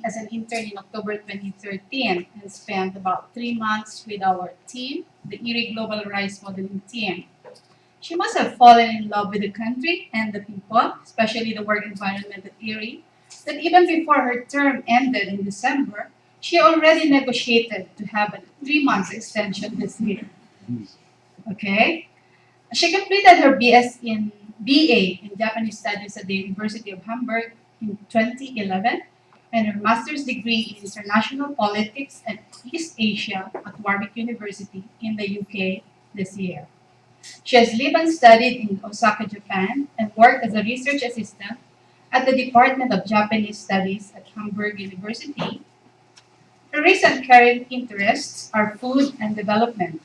as an intern in October 2013 and spent about 3 months with our team, the IRRI Global Rice Modeling Team. She must have fallen in love with the country and the people, especially the work environment at IRRI, that even before her term ended in December, she already negotiated to have a 3 months extension this year. Okay? She completed her BA in Japanese Studies at the University of Hamburg in 2011 and her master's degree in international politics and East Asia at Warwick University in the UK this year. She has lived and studied in Osaka, Japan, and worked as a research assistant at the Department of Japanese Studies at Hamburg University. Her recent current interests are food and development,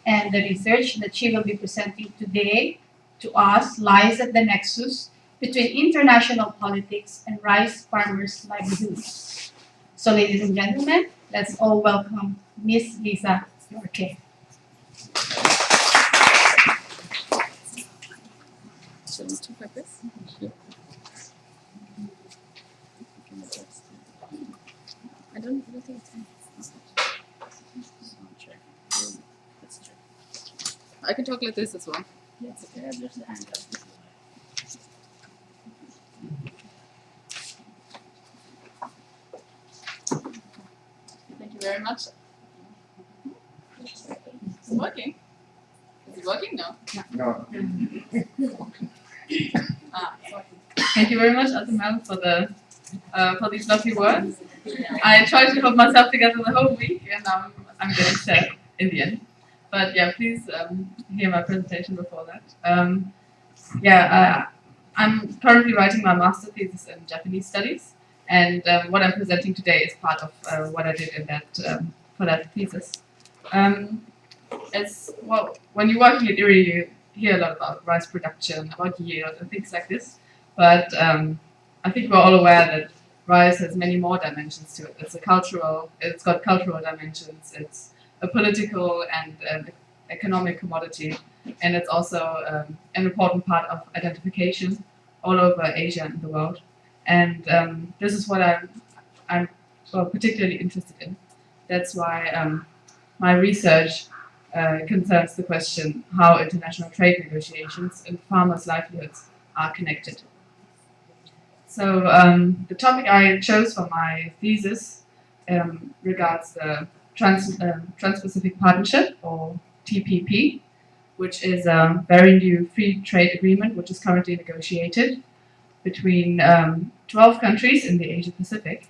and the research that she will be presenting today to us lies at the nexus between international politics and rice farmers' livelihoods. So, ladies and gentlemen, let's all welcome Miss Lisa Yorke. Shall we talk like this? I don't think it's I can talk like this as well. Yes, okay, there's the hand up. Thank you very much. It's working. Is it working now? No. Thank you very much, Atamel, for these lovely words. I tried to hold myself together the whole week, and now I'm getting set in the end. But yeah, please hear my presentation before that. I'm currently writing my master thesis in Japanese studies, and what I'm presenting today is part of what I did in that for that thesis. As well, when you're working at IRRI, you hear a lot about rice production, about yield, and things like this. But I think we're all aware that rice has many more dimensions to it. It's got cultural dimensions. It's a political and economic commodity, and it's also an important part of identification all over Asia and the world. And this is what I'm particularly interested in. That's why my research concerns the question how international trade negotiations and farmers' livelihoods are connected. So the topic I chose for my thesis regards the Trans-Pacific Partnership, or TPP, which is a very new free trade agreement which is currently negotiated between 12 countries in the Asia Pacific.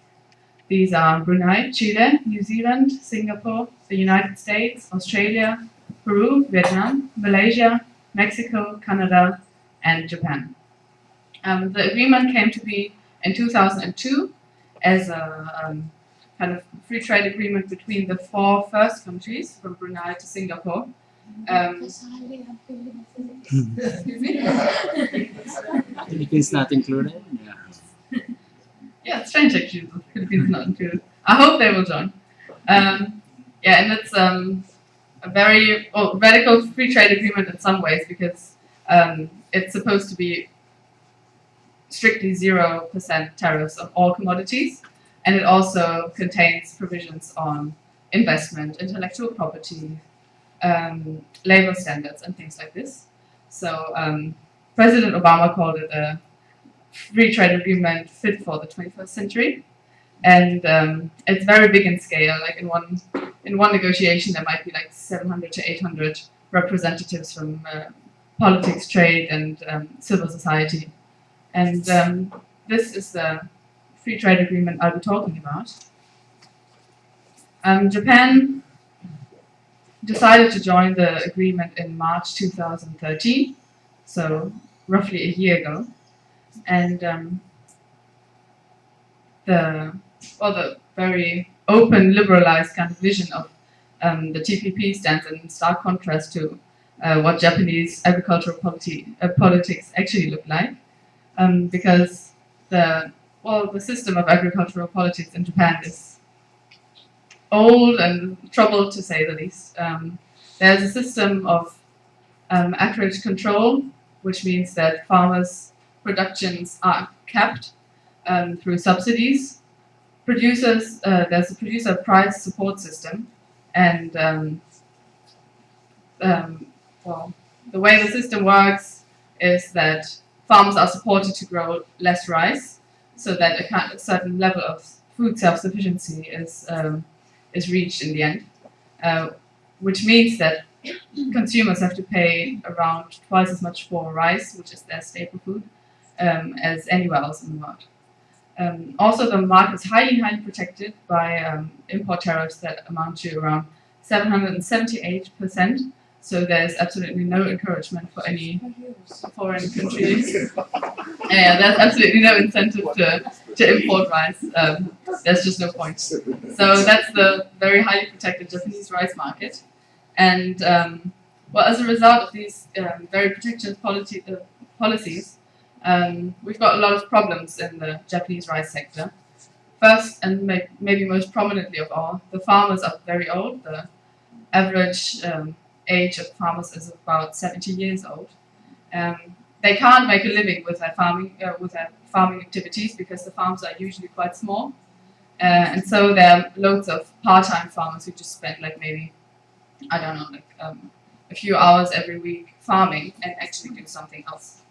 These are Brunei, Chile, New Zealand, Singapore, the United States, Australia, Peru, Vietnam, Malaysia, Mexico, Canada, and Japan. The agreement came to be in 2002 as a kind of free trade agreement between the 4 first countries, from Brunei to Singapore. Excuse me? Philippines not included? Yeah. Yeah, it's strange actually, the Philippines not included. I hope they will join. And it's a very radical free trade agreement in some ways, because it's supposed to be strictly 0% tariffs on all commodities, and it also contains provisions on investment, intellectual property, labor standards, and things like this. So President Obama called it a free trade agreement fit for the 21st century, and it's very big in scale. Like in one negotiation, there might be like 700 to 800 representatives from politics, trade, and civil society. And this is the free trade agreement I'll be talking about. Japan decided to join the agreement in March 2013, so roughly a year ago. And the very open, liberalized kind of vision of the TPP stands in stark contrast to what Japanese agricultural politics actually look like, because the system of agricultural politics in Japan is old and troubled, to say the least. There's a system of acreage control, which means that farmers' productions are capped through subsidies, producers, there's a producer price support system, and well, the way the system works is that farmers are supported to grow less rice, so that a certain level of food self-sufficiency is reached in the end, which means that consumers have to pay around twice as much for rice, which is their staple food, as anywhere else in the world. Also, the market is highly protected by import tariffs that amount to around 778%. So there's absolutely no encouragement for any foreign countries. Yeah, there's absolutely no incentive to import rice. There's just no point. So that's the very highly protected Japanese rice market. And well, as a result of these very protectionist policies, we've got a lot of problems in the Japanese rice sector. First, and maybe most prominently of all, the farmers are very old. The average age of farmers is about 70 years old. They can't make a living with their farming activities because the farms are usually quite small, and so there are loads of part-time farmers who just spend like maybe, I don't know, like a few hours every week farming and actually do something else.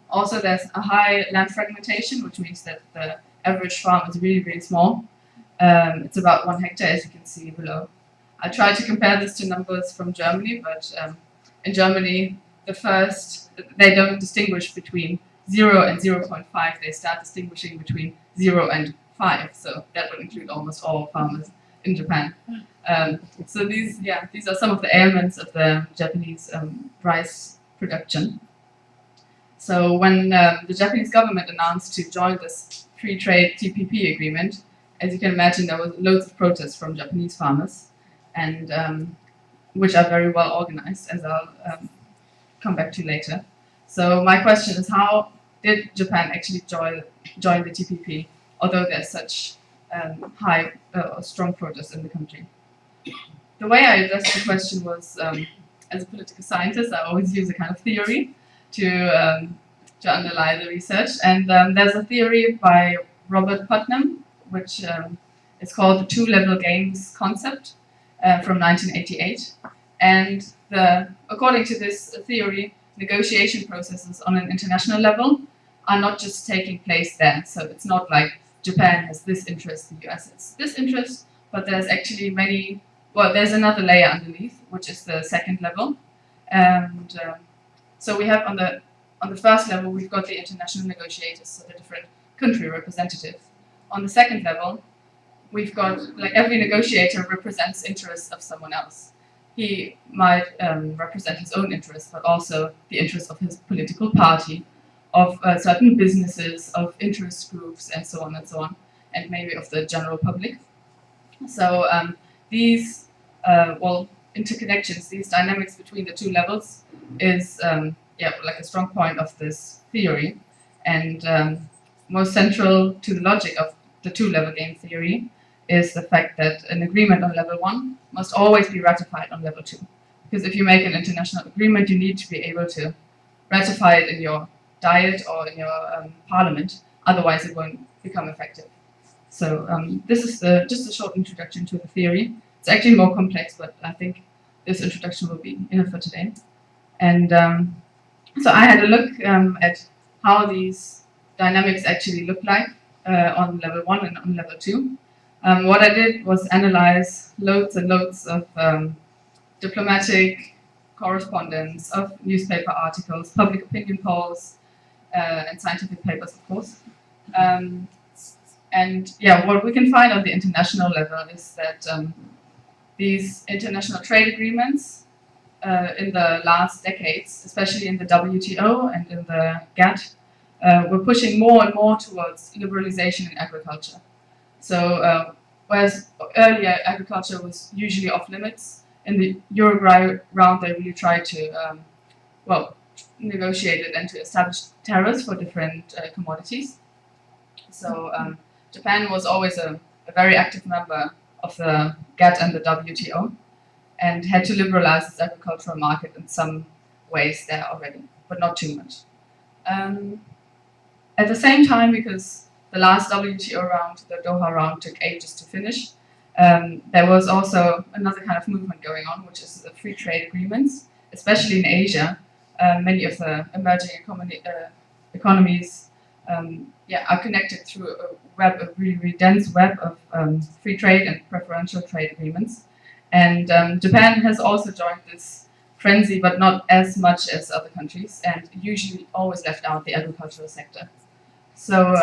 Also, there's a high land fragmentation, which means that the average farm is really, really small. It's about 1 hectare, as you can see below. I tried to compare this to numbers from Germany, but in Germany, they don't distinguish between 0 and 0.5. They start distinguishing between 0 and 5. So that would include almost all farmers in Japan. So these are some of the ailments of the Japanese rice production. So when the Japanese government announced to join this free trade TPP agreement, as you can imagine, there was loads of protests from Japanese farmers, and which are very well organized, as I'll come back to later. So my question is, how did Japan actually join the TPP, although there's such high or strong protests in the country? The way I addressed the question was, as a political scientist, I always use a kind of theory to underlie the research. And there's a theory by Robert Putnam, which is called the two-level games concept from 1988. And according to this theory, negotiation processes on an international level are not just taking place there. So it's not like Japan has this interest, the US has this interest, but there's actually there's another layer underneath, which is the second level. And so we have on the first level, we've got the international negotiators, so the different country representatives. On the second level, we've got, like, every negotiator represents interests of someone else. He might represent his own interests, but also the interests of his political party, of certain businesses, of interest groups, and so on, and maybe of the general public. So these interconnections, these dynamics between the two levels is like a strong point of this theory, and most central to the logic of the two-level game theory is the fact that an agreement on level 1 must always be ratified on level 2. Because if you make an international agreement, you need to be able to ratify it in your diet or in your parliament, otherwise it won't become effective. So this is just a short introduction to the theory. It's actually more complex, but I think this introduction will be enough for today. And so I had a look at how these dynamics actually look like on level 1 and on level 2. What I did was analyze loads and loads of diplomatic correspondence, of newspaper articles, public opinion polls, and scientific papers, of course. And what we can find on the international level is that these international trade agreements in the last decades, especially in the WTO and in the GATT, were pushing more and more towards liberalization in agriculture. So whereas earlier agriculture was usually off limits, in the Uruguay round they really tried to negotiate it and to establish tariffs for different commodities. So Japan was always a very active member of the GATT and the WTO, and had to liberalize its agricultural market in some ways there already, but not too much. At the same time, because the last WTO round, the Doha round, took ages to finish. There was also another kind of movement going on, which is the free trade agreements, especially in Asia. Many of the emerging economies are connected through a really dense web of free trade and preferential trade agreements. And Japan has also joined this frenzy, but not as much as other countries, and usually always left out the agricultural sector. So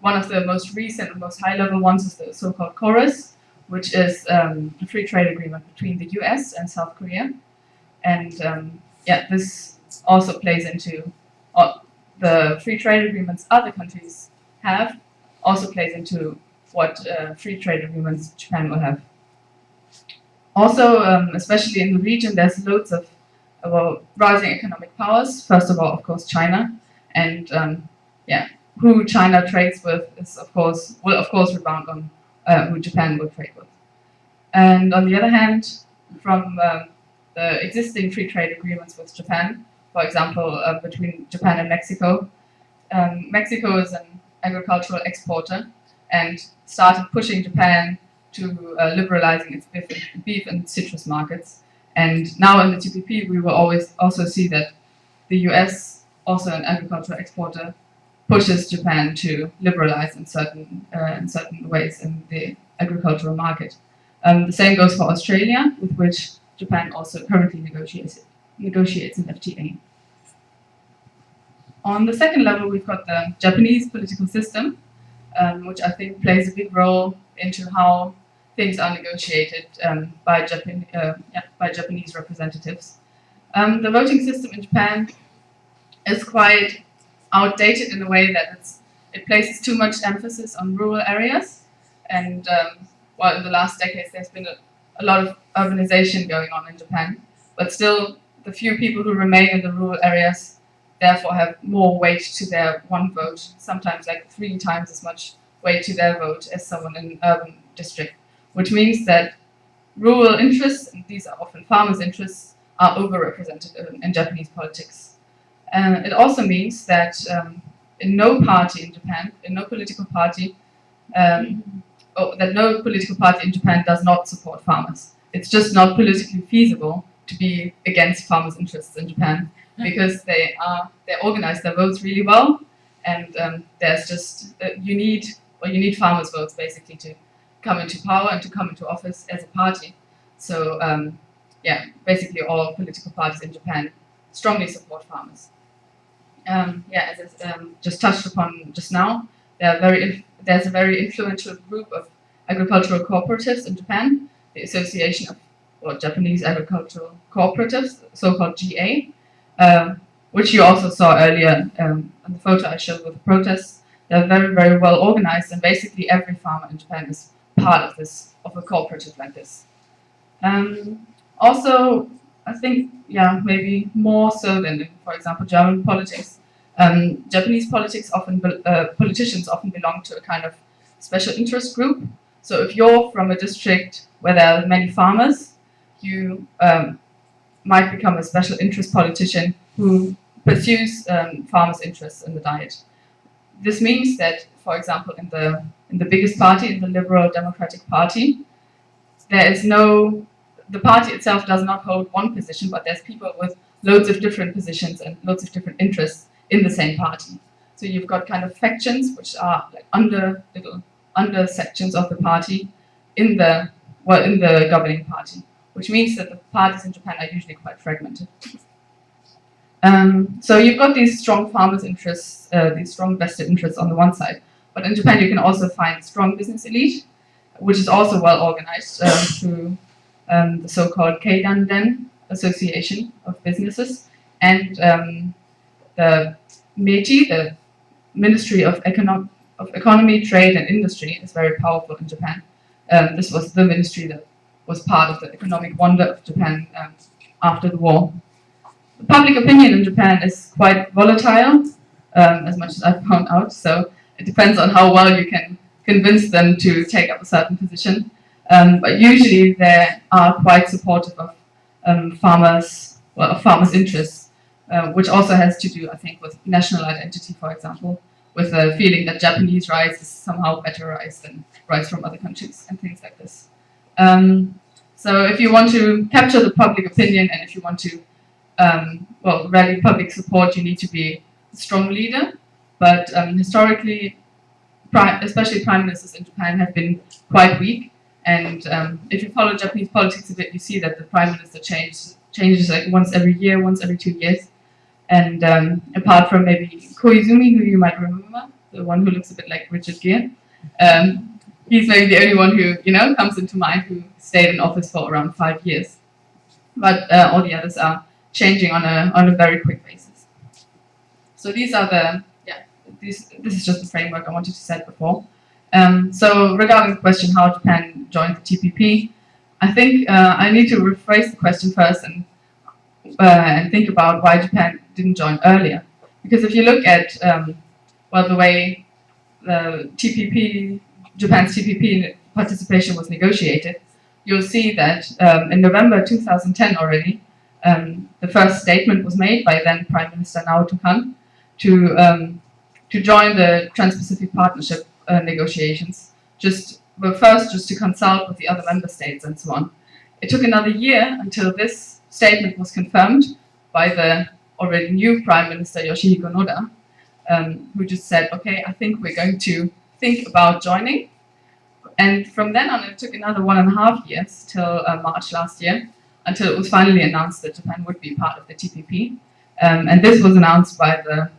one of the most recent and most high-level ones is the so-called KORUS, which is a free trade agreement between the US and South Korea. And this also plays into the free trade agreements other countries have, also plays into what free trade agreements Japan will have. Also, especially in the region, there's loads of rising economic powers. First of all, of course, China, and who China trades with will of course rebound on who Japan will trade with. And on the other hand, from the existing free trade agreements with Japan, for example, between Japan and Mexico, Mexico is an agricultural exporter and started pushing Japan to liberalizing its beef and citrus markets. And now in the TPP, we will always also see that the US, also an agricultural exporter, pushes Japan to liberalize in certain ways in the agricultural market. The same goes for Australia, with which Japan also currently negotiates an FTA. On the second level, we've got the Japanese political system, which I think plays a big role into how things are negotiated by Japanese representatives. The voting system in Japan is quite outdated in a way that it places too much emphasis on rural areas, and in the last decades there's been a lot of urbanization going on in Japan, but still the few people who remain in the rural areas therefore have more weight to their one vote, sometimes like 3 times as much weight to their vote as someone in an urban district, which means that rural interests, and these are often farmers' interests, are overrepresented in Japanese politics. And it also means that in no party in Japan, no political party in Japan does not support farmers. It's just not politically feasible to be against farmers' interests in Japan, because they organize their votes really well, and there's just you need farmers' votes basically to come into power and to come into office as a party. So basically all political parties in Japan strongly support farmers. As I just touched upon just now, there's a very influential group of agricultural cooperatives in Japan, the Association of Japanese Agricultural Cooperatives, so-called GA, which you also saw earlier in the photo I showed with the protests. They're very, very well organized, and basically every farmer in Japan is part of a cooperative like this. Also, I think, maybe more so than in, for example, German politics, Japanese politics politicians often belong to a kind of special interest group. So if you're from a district where there are many farmers, you might become a special interest politician who pursues farmers' interests in the diet. This means that, for example, in the biggest party, in the Liberal Democratic Party, the party itself does not hold one position, but there's people with loads of different positions and loads of different interests in the same party. So you've got kind of factions, which are like under sections of the party in the governing party, which means that the parties in Japan are usually quite fragmented. So you've got these strong farmers' interests, these strong vested interests on the one side, but in Japan you can also find strong business elite, which is also well organized through the so-called Keidanren Association of Businesses, and the METI, the Ministry of Economy, Trade and Industry, is very powerful in Japan. This was the ministry that was part of the economic wonder of Japan after the war. The public opinion in Japan is quite volatile, as much as I've found out, so it depends on how well you can convince them to take up a certain position. But usually they are quite supportive of farmers' interests, which also has to do, I think, with national identity, for example. with a feeling that Japanese rice is somehow better rice than rice from other countries and things like this. So if you want to capture the public opinion and if you want to rally public support, you need to be a strong leader. But historically, especially prime ministers in Japan have been quite weak. And if you follow Japanese politics a bit, you see that the prime minister changes like once every year, once every 2 years. And apart from maybe Koizumi, who you might remember, the one who looks a bit like Richard Gere, he's maybe the only one who comes into mind who stayed in office for around 5 years. But all the others are changing on a very quick basis. So these are this is just the framework I wanted to set before. So regarding the question how Japan joined the TPP, I think I need to rephrase the question first and think about why Japan didn't join earlier. Because if you look at the way the Japan's TPP participation was negotiated, you'll see that in November 2010 already, the first statement was made by then Prime Minister Naoto Kan to join the Trans-Pacific Partnership negotiations, just to consult with the other member states and so on. It took another year until this statement was confirmed by the already new Prime Minister Yoshihiko Noda, who just said, okay, I think we're going to think about joining. And from then on, it took another 1.5 years till March last year, until it was finally announced that Japan would be part of the TPP. And this was announced by the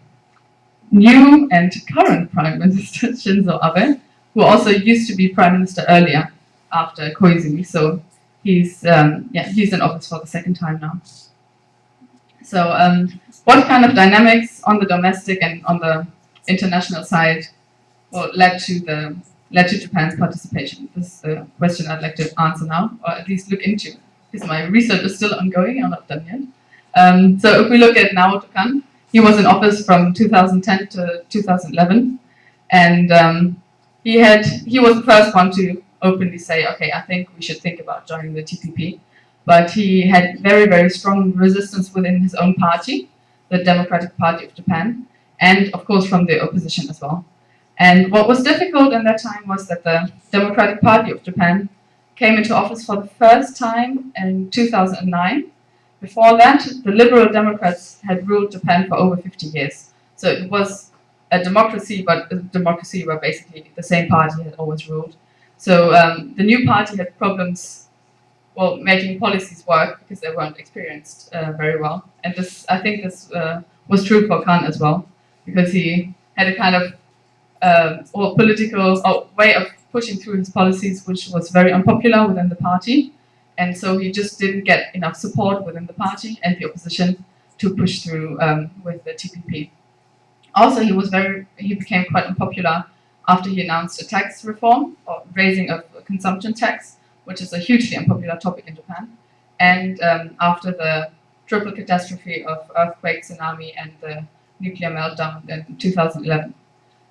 new and current Prime Minister Shinzō Abe, who also used to be Prime Minister earlier after Koizumi. So he's in office for the second time now. So what kind of dynamics on the domestic and on the international side led to Japan's participation? This is the question I'd like to answer now, or at least look into, because my research is still ongoing. I'm not done yet. So if we look at Naoto Kan, he was in office from 2010 to 2011, and he was the first one to openly say, okay, I think we should think about joining the TPP. But he had very, very strong resistance within his own party, the Democratic Party of Japan, and of course from the opposition as well. And what was difficult in that time was that the Democratic Party of Japan came into office for the first time in 2009. Before that, the Liberal Democrats had ruled Japan for over 50 years. So it was a democracy, but a democracy where basically the same party had always ruled. So the new party had problems making policies work because they weren't experienced very well. And I think this was true for Kan as well, because he had a kind of political way of pushing through his policies, which was very unpopular within the party. And so he just didn't get enough support within the party and the opposition to push through with the TPP. Also, he became quite unpopular after he announced a tax reform, or raising of a consumption tax, which is a hugely unpopular topic in Japan, and after the triple catastrophe of earthquake, tsunami, and the nuclear meltdown in 2011.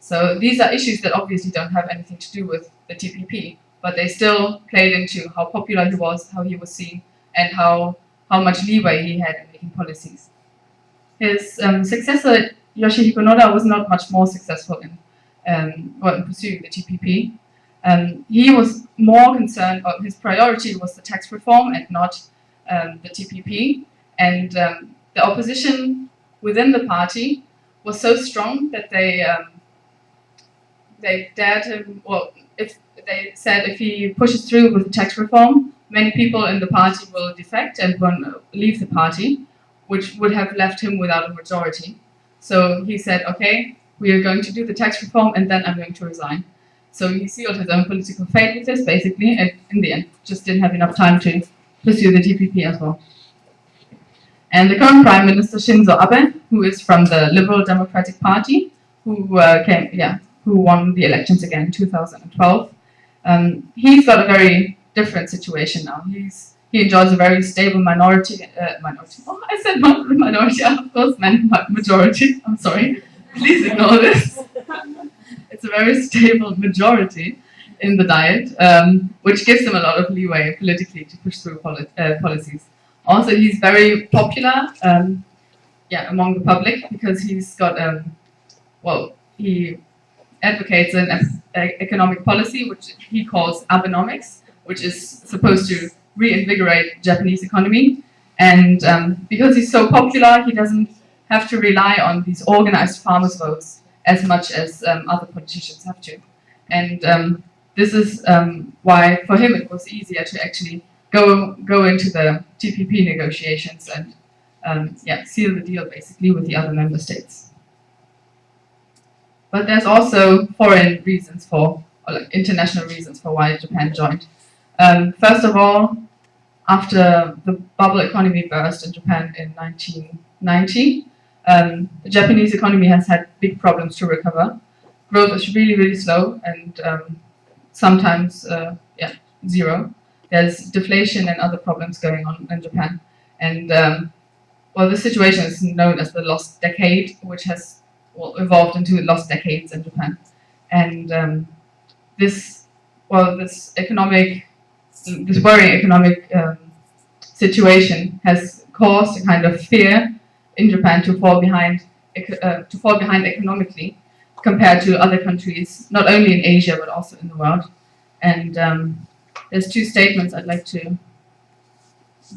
So these are issues that obviously don't have anything to do with the TPP, but they still played into how popular he was, how he was seen, and how much leeway he had in making policies. His successor, Yoshihiko Noda, was not much more successful in pursuing the TPP. He was more concerned, or his priority was the tax reform and not the TPP. And the opposition within the party was so strong that they dared him, they said if he pushes through with tax reform, many people in the party will defect and will leave the party, which would have left him without a majority. So he said, okay, we are going to do the tax reform and then I'm going to resign. So he sealed his own political fate with this, basically, and in the end just didn't have enough time to pursue the TPP as well. And the current Prime Minister Shinzō Abe, who is from the Liberal Democratic Party, who won the elections again in 2012, he's got a very different situation now. He enjoys a very stable minority. I said minority. I of course meant majority. I'm sorry. Please ignore this. It's a very stable majority in the Diet, which gives him a lot of leeway politically to push through policies. Also, he's very popular, among the public, because he's got he advocates an economic policy which he calls Abenomics, which is supposed to reinvigorate Japanese economy. And because he's so popular, he doesn't have to rely on these organized farmers' votes as much as other politicians have to. And this is why for him it was easier to actually go into the TPP negotiations and seal the deal basically with the other member states. But there's also foreign reasons or like international reasons for why Japan joined. First of all, after the bubble economy burst in Japan in 1990, the Japanese economy has had big problems to recover. Growth is really, really slow and sometimes zero. There's deflation and other problems going on in Japan. And the situation is known as the lost decade, which has evolved into lost decades in Japan. And this worrying economic situation has caused a kind of fear in Japan to fall behind economically compared to other countries, not only in Asia but also in the world. And there's two statements I'd like to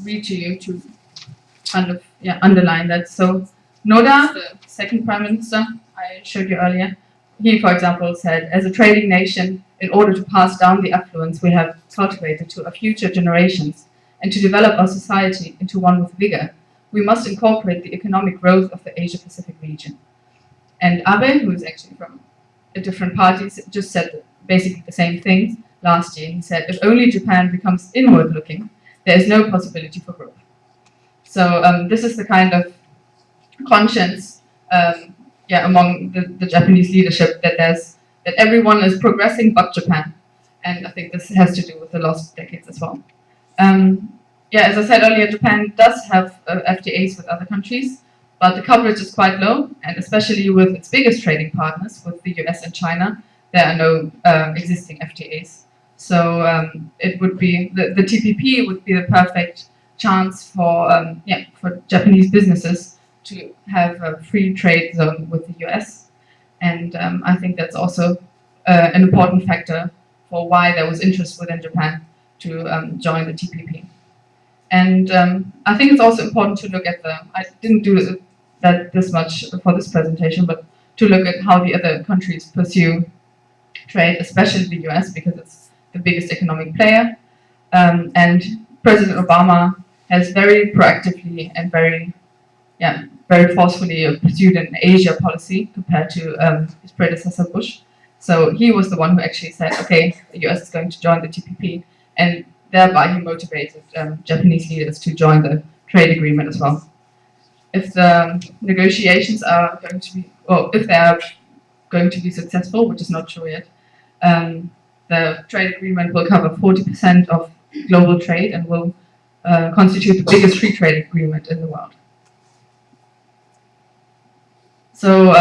read to you to kind of underline that. So Noda, the second Prime Minister I showed you earlier, he, for example, said, as a trading nation, in order to pass down the affluence we have cultivated to our future generations and to develop our society into one with vigor, we must incorporate the economic growth of the Asia-Pacific region. And Abe, who is actually from a different party, just said basically the same thing last year. He said, if only Japan becomes inward-looking, there is no possibility for growth. So this is the kind of conscience among the Japanese leadership that everyone is progressing but Japan. And I think this has to do with the lost decades as well. As I said earlier, Japan does have FTAs with other countries, but the coverage is quite low, and especially with its biggest trading partners, with the US and China, there are no existing FTAs. So it would be the TPP would be the perfect chance for Japanese businesses to have a free trade zone with the US, and I think that's also an important factor for why there was interest within Japan to join the TPP. And I think it's also important to look at I didn't do that this much for this presentation, but to look at how the other countries pursue trade, especially the US, because it's the biggest economic player. And President Obama has very proactively and very forcefully pursued an Asia policy compared to his predecessor Bush. So he was the one who actually said, okay, the US is going to join the TPP, and thereby he motivated Japanese leaders to join the trade agreement as well. If the negotiations are going to be, or if they are going to be successful, which is not sure yet, the trade agreement will cover 40% of global trade and will constitute the biggest free trade agreement in the world. So,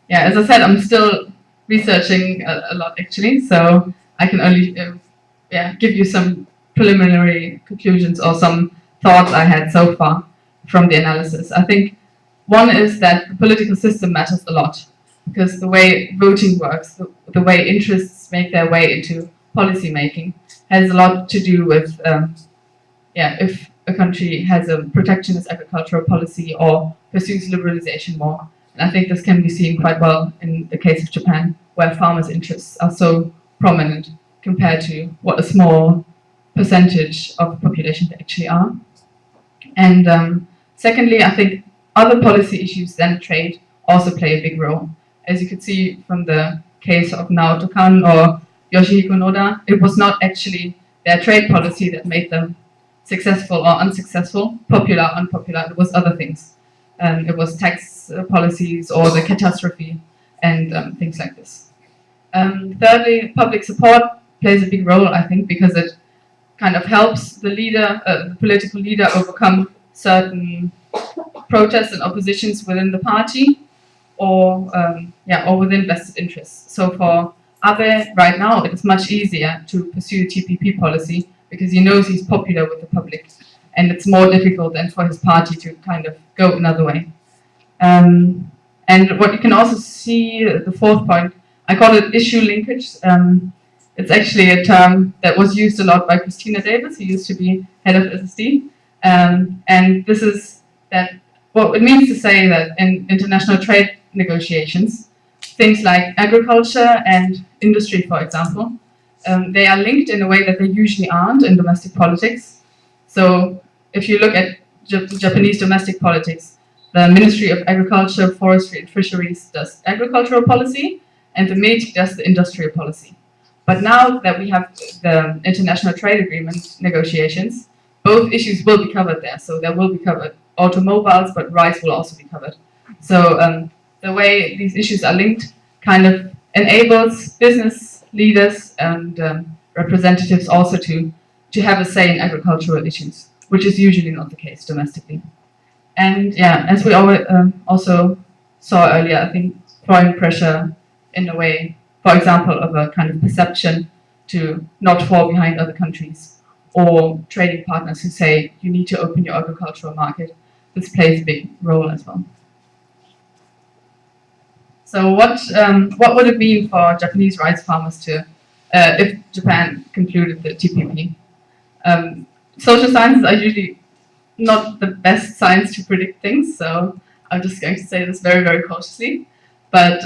as I said, I'm still researching a lot actually, so I can only give you some preliminary conclusions or some thoughts I had so far from the analysis. I think one is that the political system matters a lot, because the way voting works, the way interests make their way into policy making, has a lot to do with if a country has a protectionist agricultural policy or pursues liberalization more. And I think this can be seen quite well in the case of Japan, where farmers' interests are so prominent compared to what a small percentage of the population they actually are. And secondly, I think other policy issues than trade also play a big role. As you could see from the case of Naoto Kan or Yoshihiko Noda, it was not actually their trade policy that made them successful or unsuccessful, popular, unpopular. It was other things. It was tax policies or the catastrophe and things like this. Thirdly, public support plays a big role, I think, because it kind of helps the leader, the political leader, overcome certain protests and oppositions within the party or within vested interests. So for Abe, right now, it is much easier to pursue TPP policy because he knows he's popular with the public, and it's more difficult than for his party to kind of go another way. And And what you can also see, the fourth point, I call it issue linkage. It's actually a term that was used a lot by Christina Davis, who used to be head of SSD. And this is that what it means to say that in international trade negotiations, things like agriculture and industry, for example, they are linked in a way that they usually aren't in domestic politics. So if you look at Japanese domestic politics, the Ministry of Agriculture, Forestry and Fisheries does agricultural policy, and the Meiji does the industrial policy. But now that we have the international trade agreement negotiations, both issues will be covered there. So there will be covered automobiles, but rice will also be covered. So the way these issues are linked kind of enables business leaders and representatives also to have a say in agricultural issues, which is usually not the case domestically. And yeah, as we also saw earlier, I think foreign pressure in a way, for example, of a kind of perception to not fall behind other countries, or trading partners who say you need to open your agricultural market. This plays a big role as well. So what would it mean for Japanese rice farmers to, if Japan concluded the TPP? Social sciences are usually not the best science to predict things, so I'm just going to say this very, very cautiously. But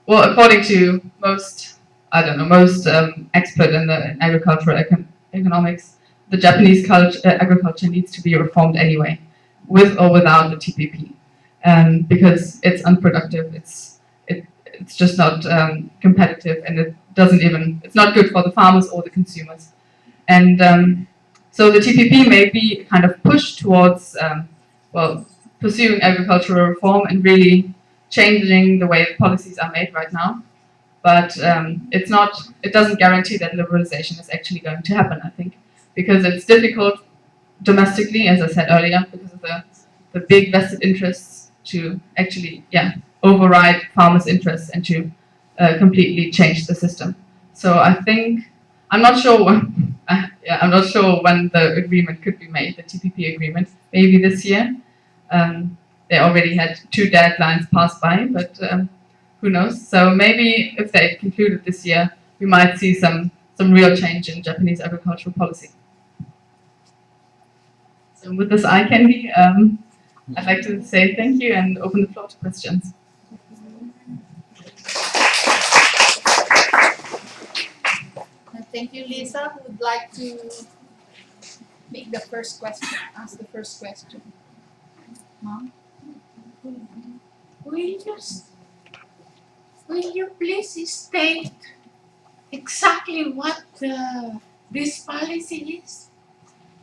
well, according to most expert in agricultural economics, the Japanese agriculture needs to be reformed anyway, with or without the TPP, because it's unproductive. It's just not competitive, and it's not good for the farmers or the consumers. And so the TPP may be kind of push towards pursuing agricultural reform and really changing the way policies are made right now. But it doesn't guarantee that liberalization is actually going to happen, I think, because it's difficult domestically, as I said earlier, because of the big vested interests to actually, override farmers' interests and to completely change the system. So I think, I'm not sure when the agreement could be made, the TPP agreement, maybe this year. They already had 2 deadlines passed by, but who knows? So maybe if they concluded this year, we might see some real change in Japanese agricultural policy. So with this eye candy, I'd like to say thank you and open the floor to questions. Thank you, Lisa. Who would like to make the first question, ask the first question? Mom? Will you please state exactly what this policy is?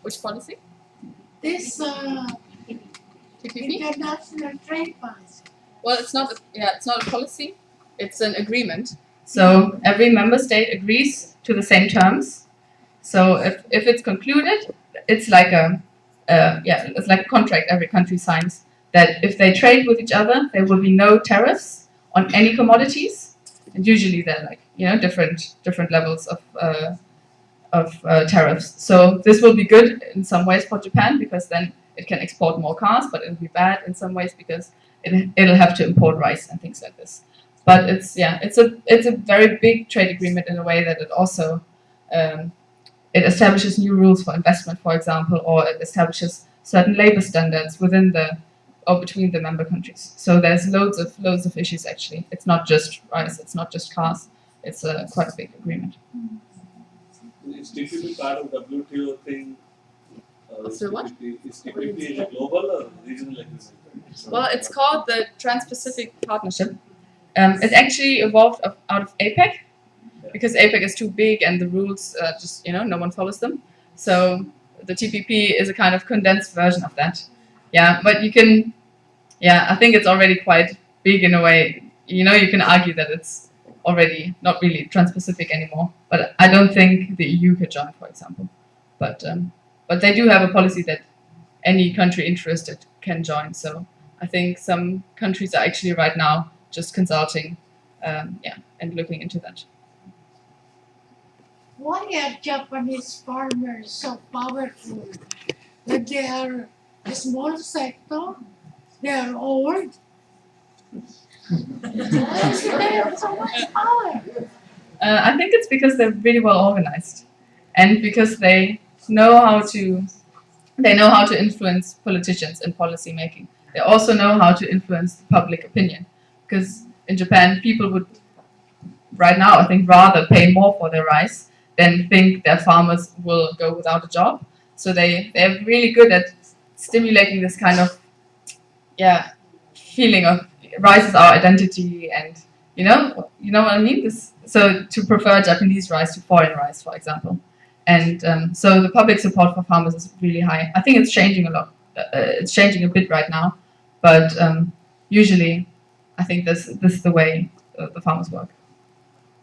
Which policy? This TPP? international trade policy. Well, it's not a policy. It's an agreement. So every member state agrees to the same terms. So if it's concluded, it's like it's like a contract every country signs, that if they trade with each other, there will be no tariffs on any commodities. And usually they're like, different levels of tariffs. So this will be good in some ways for Japan, because then it can export more cars, but it'll be bad in some ways because it'll have to import rice and things like this. But it's a very big trade agreement in a way that it also it establishes new rules for investment, for example, or it establishes certain labor standards within or between the member countries. So there's loads of issues actually. It's not just rice, it's not just cars. It's quite a big agreement. Is TPP part of WTO thing? So what? Is TPP a global or regional agreement? Well, it's called the Trans-Pacific Partnership. It actually evolved out of APEC, because APEC is too big and the rules no one follows them. So the TPP is a kind of condensed version of that. Yeah, but I think it's already quite big in a way. You can argue that it's already not really trans-Pacific anymore. But I don't think the EU could join, for example. But they do have a policy that any country interested can join. So I think some countries are actually right now just consulting, and looking into that. Why are Japanese farmers so powerful? That they are a small sector, they are old, They have so much power. I think it's because they're really well organized, and because they know how to influence politicians in policy making. They also know how to influence public opinion, because in Japan, people would right now, I think, rather pay more for their rice than think their farmers will go without a job. So they're really good at stimulating this kind of feeling of rice is our identity, and you know what I mean. So to prefer Japanese rice to foreign rice, for example, and so the public support for farmers is really high. I think it's changing a lot. It's changing a bit right now, but usually, I think this is the way the farmers work.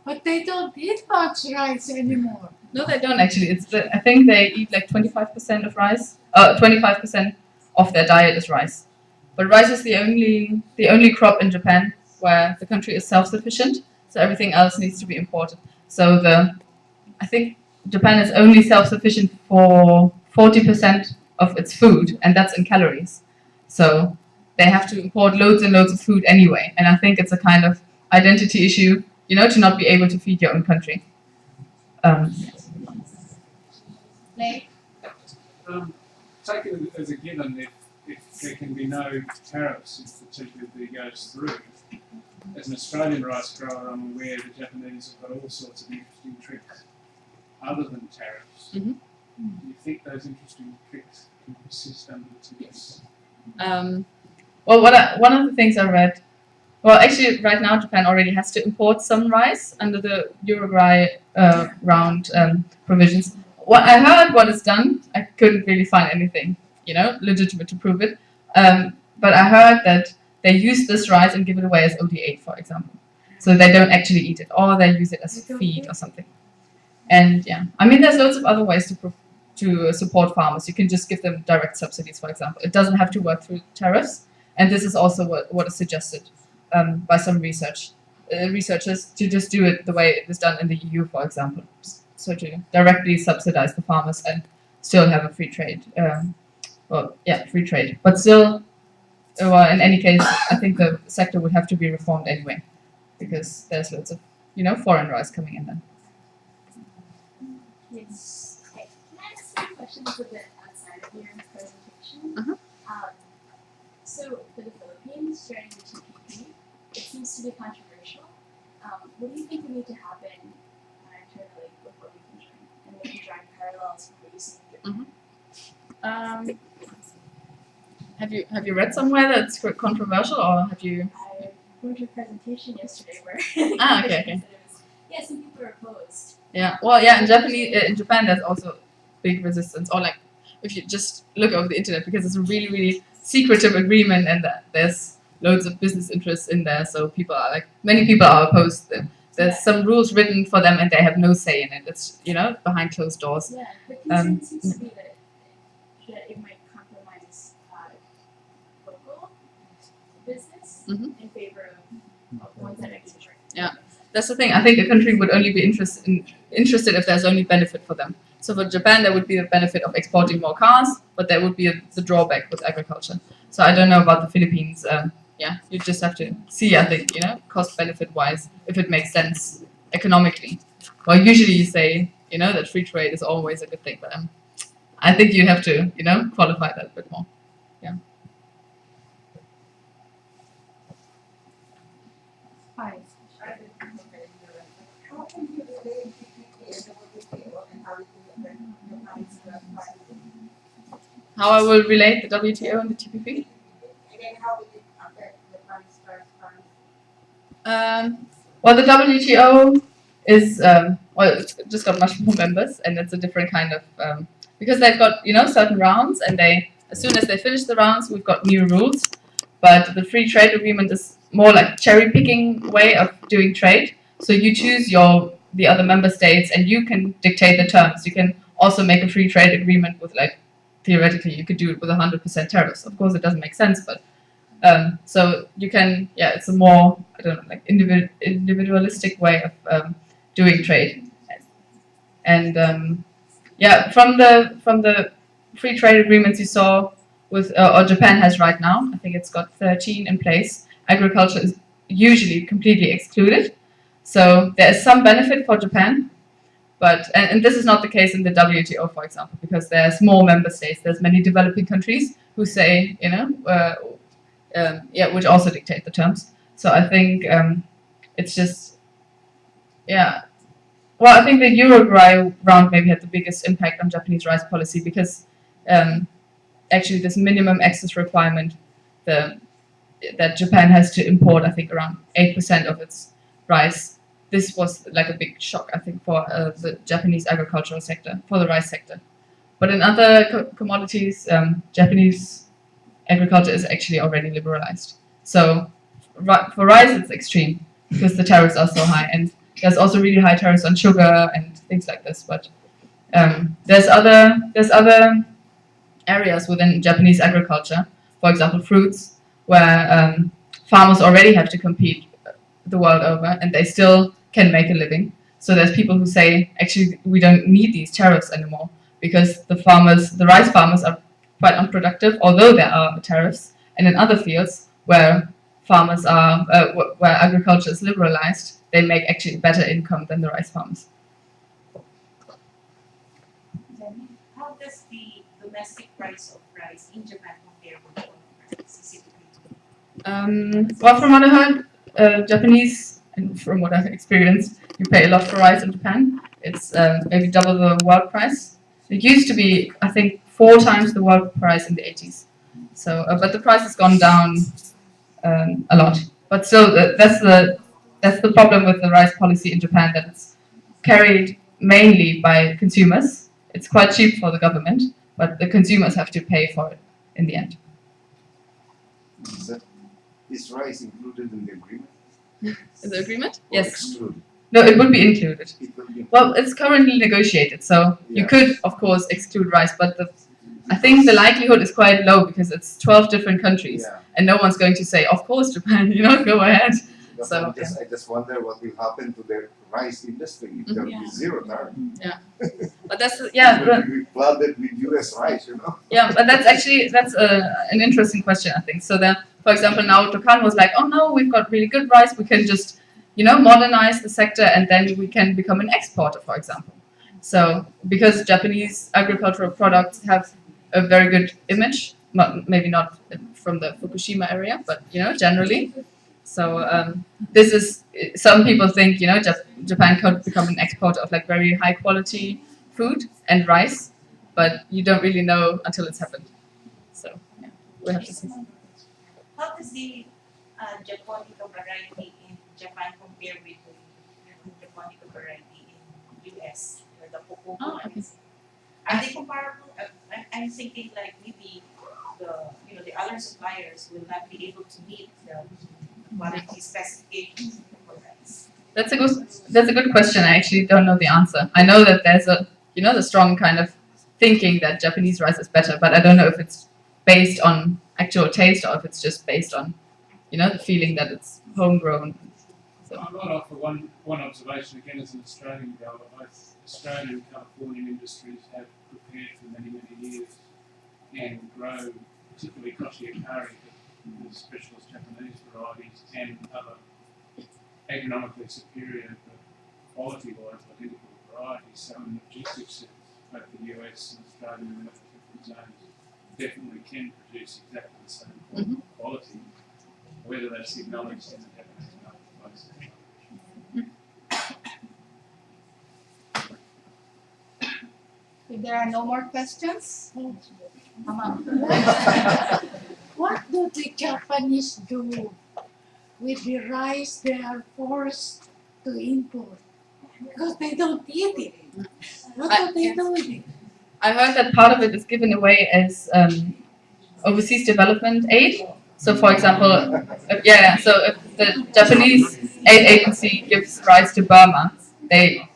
But they don't eat much rice anymore. No, they don't actually. I think they eat like 25% of rice. 25% of their diet is rice. But rice is the only crop in Japan where the country is self-sufficient. So everything else needs to be imported. So I think Japan is only self-sufficient for 40% of its food, and that's in calories. So they have to import loads and loads of food anyway. And I think it's a kind of identity issue, to not be able to feed your own country. Taken as a given, if there can be no tariffs if the TPP goes through, as an Australian rice grower, I'm aware the Japanese have got all sorts of interesting tricks other than tariffs. Mm-hmm. Do you think those interesting tricks can persist under the TPP? Well, one of the things I read, well, actually, right now Japan already has to import some rice under the IRRI round provisions. What I heard, what is done, I couldn't really find anything, legitimate to prove it. But I heard that they use this rice and give it away as ODA, for example. So they don't actually eat it, or they use it as feed or something. And I mean, there's loads of other ways to support farmers. You can just give them direct subsidies, for example. It doesn't have to work through tariffs. And this is also what is suggested by some researchers to just do it the way it is done in the EU, for example. So to directly subsidize the farmers and still have a free trade. Free trade. But still, in any case, I think the sector would have to be reformed anyway, because there's loads of, foreign rice coming in then. Yes. Okay. Can I ask some questions a bit outside of your presentation? Uh-huh. So for the Philippines during the TPP, it seems to be controversial. What do you think would need to happen internally before we can join? And maybe drawing parallels with what you see in Japan. Have you read somewhere that's controversial, or have you? I wrote your presentation yesterday where Okay. some people are opposed. Yeah, well, in Japan there's also big resistance, or like if you just look over the internet, because it's a really, really secretive agreement, and there's loads of business interests in there, so many people are opposed. There's some rules written for them, and they have no say in it. It's behind closed doors. Yeah, the concern seems to be that it might compromise local business in favor of ones that exist. Yeah. That's the thing. I think a country would only be interested if there's only benefit for them. So for Japan, there would be the benefit of exporting more cars, but there would be the drawback with agriculture. So I don't know about the Philippines. You just have to see, I think, cost-benefit wise, if it makes sense economically. Well, usually you say, that free trade is always a good thing, but I think you have to, qualify that a bit more. Yeah. Hi. How I will relate the WTO and the TPP? Well, the WTO is it's just got much more members, and it's a different kind of because they've got certain rounds, and as soon as they finish the rounds, we've got new rules. But the free trade agreement is more like cherry picking way of doing trade. So you choose the other member states, and you can dictate the terms. You can also make a free trade agreement with theoretically you could do it with 100% tariffs. Of course, it doesn't make sense, but so you can it's a more individualistic way of doing trade. And from the free trade agreements you saw with or Japan has right now, I think it's got 13 in place. agriculture is usually completely excluded. So there is some benefit for Japan, but and this is not the case in the WTO, for example, because there's more member states. There's many developing countries who say, which also dictate the terms. So I think it's just, yeah. Well, I think the IRRI round maybe had the biggest impact on Japanese rice policy because actually this minimum access requirement that Japan has to import, I think, around 8% of its rice. This was like a big shock, I think, for the Japanese agricultural sector, for the rice sector. But in other commodities, Japanese agriculture is actually already liberalized. So for rice, it's extreme because the tariffs are so high, and there's also really high tariffs on sugar and things like this. But there's other areas within Japanese agriculture, for example, fruits, where farmers already have to compete the world over, and they still can make a living. So there's people who say, actually, we don't need these tariffs anymore because the rice farmers are quite unproductive, although there are tariffs. And in other fields where farmers are, where agriculture is liberalized, they make actually better income than the rice farmers. How does the domestic price of rice in Japan compare with foreign price specifically? Well, from what I heard, Japanese, and from what I've experienced, you pay a lot for rice in Japan. It's maybe double the world price. It used to be, I think, 4 times the world price in the 80s. So, but the price has gone down a lot. But still, that's the problem with the rice policy in Japan, that it's carried mainly by consumers. It's quite cheap for the government, but the consumers have to pay for it in the end. Is rice included in the agreement? In the agreement? Or Yes. excluded? No, it would be included. It will be Well, it's currently negotiated, so you Yeah. could, of course, exclude rice, but I think the likelihood is quite low because it's 12 different countries, Yeah. and no one's going to say, of course, Japan, go ahead. Because So, I just wonder what will happen to the rice industry if there will be zero tariff. But that's, It will be flooded with US rice, but that's an interesting question, I think. So then, for example, now Tokan was like, oh no, we've got really good rice, we can just, modernize the sector and then we can become an exporter, for example. So, because Japanese agricultural products have a very good image, maybe not from the Fukushima area, but, generally. So, this is, some people think, Japan could become an exporter of like very high quality food and rice, but you don't really know until it's happened. So, yeah, we have to see. How does the Japonica variety in Japan compare with the Japonica variety in US, the cocoa ones? Are they comparable? I'm thinking like maybe the other suppliers will not be able to meet the quality specifications for rice. That's a good question. I actually don't know the answer. I know that there's the strong kind of thinking that Japanese rice is better, but I don't know if it's based on actual taste or if it's just based on, the feeling that it's homegrown. So. I might offer one observation again as an Australian girl. Both Australian and Californian industries have prepared for many, many years and grow, particularly Koshi-Akari, the specialist Japanese varieties, and other economically superior but quality-wise identical varieties. So in logistics sense, both the US and Australia and other different zones definitely can produce exactly the same quality, whether that's acknowledged in the Japanese marketplace. If there are no more questions, What do the Japanese do with the rice they are forced to import? Because they don't eat it. What do they do with it? I heard that part of it is given away as overseas development aid. So, for example, so if the Japanese aid agency gives rice to Burma, they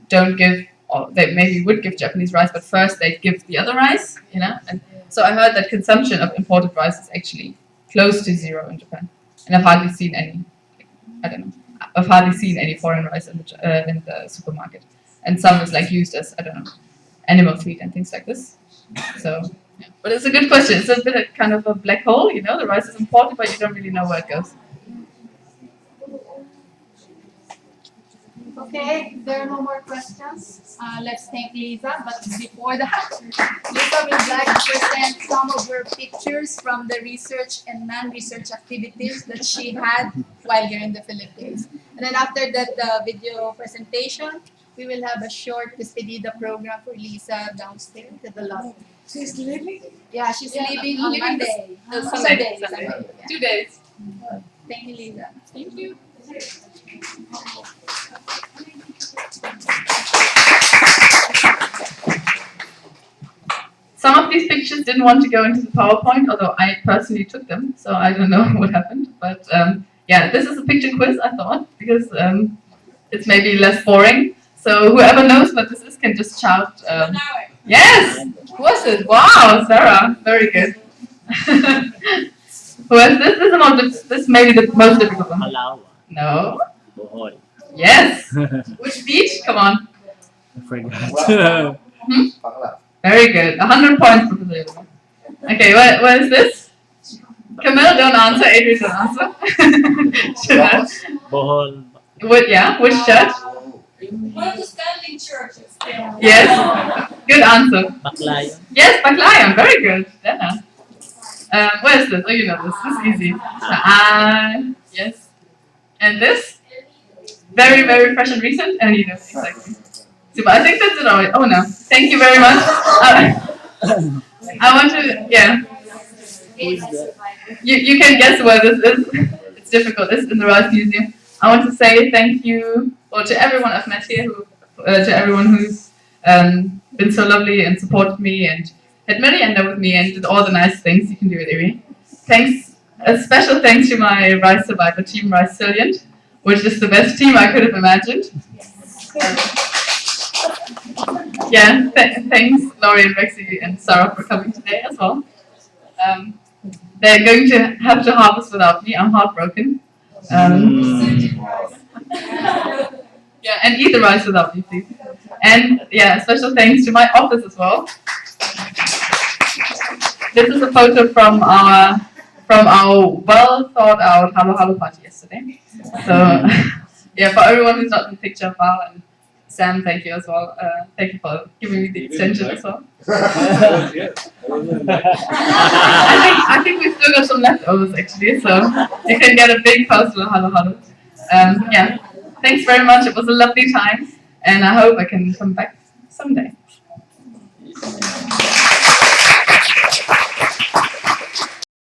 don't give, or they maybe would give Japanese rice, but first they give the other rice, And so I heard that consumption of imported rice is actually close to zero in Japan, and I've hardly seen any. I've hardly seen any foreign rice in the supermarket, and some is like used as animal feed and things like this. So, but it's a good question. It's a bit of kind of a black hole, the rice is imported, but you don't really know where it goes. Okay, if there are no more questions, let's thank Lisa. But before that, Lisa would like to present some of her pictures from the research and non-research activities that she had while here in the Philippines. And then after that video presentation, we will have a short despedida program for Lisa downstairs at the lobby. She's leaving? Yeah, she's leaving on leaving Monday. Sunday. Yeah. 2 days. Thank you, Lisa. Thank you. Some of these pictures didn't want to go into the PowerPoint, although I personally took them, so I don't know what happened. But yeah, this is a picture quiz, I thought, because it's maybe less boring. So whoever knows what this is can just shout. Yes! Who was it? Wow, Sarah. Very good. Who has this? This may be the most difficult one. Palawan. No. Bohol. Yes. Which beach? Come on. I forgot. Pakla. Very good. 100 points, Professor Yilma. Okay, what is this? Camille, don't answer. Adrian, don't answer. Should I? Bohol. Yeah, which church? One of the standing churches there. Yes. Good answer. Baclayan. Yes, Baclayan. Very good. Dana. Where is this? Oh, you know this. This is easy. Yes. And this? Very, very fresh and recent. And you know, exactly. Super. I think that's it already. Oh no. Thank you very much. I want to, yeah. You can guess where this is. It's difficult. It's in the Rice Museum. I want to say thank you, or to everyone I've met here, to everyone who's been so lovely and supported me and had many ender with me and did all the nice things you can do at IRRI. Thanks, a special thanks to my Rice Survivor team, Rice Salient, which is the best team I could have imagined. Yeah, thanks Laurie and Rexy and Sarah for coming today as well. They're going to have to harvest without me. I'm heartbroken. Yeah, and eat the rice without me, please. And yeah, special thanks to my office as well. This is a photo from our well thought out Halo Halo party yesterday. So yeah, for everyone who's not in the picture, Val and Sam, thank you as well. Thank you for giving me the extension as well. I think we've still got some leftovers actually, so you can get a big personal Halo Halo. Yeah, thanks very much. It was a lovely time, and I hope I can come back someday.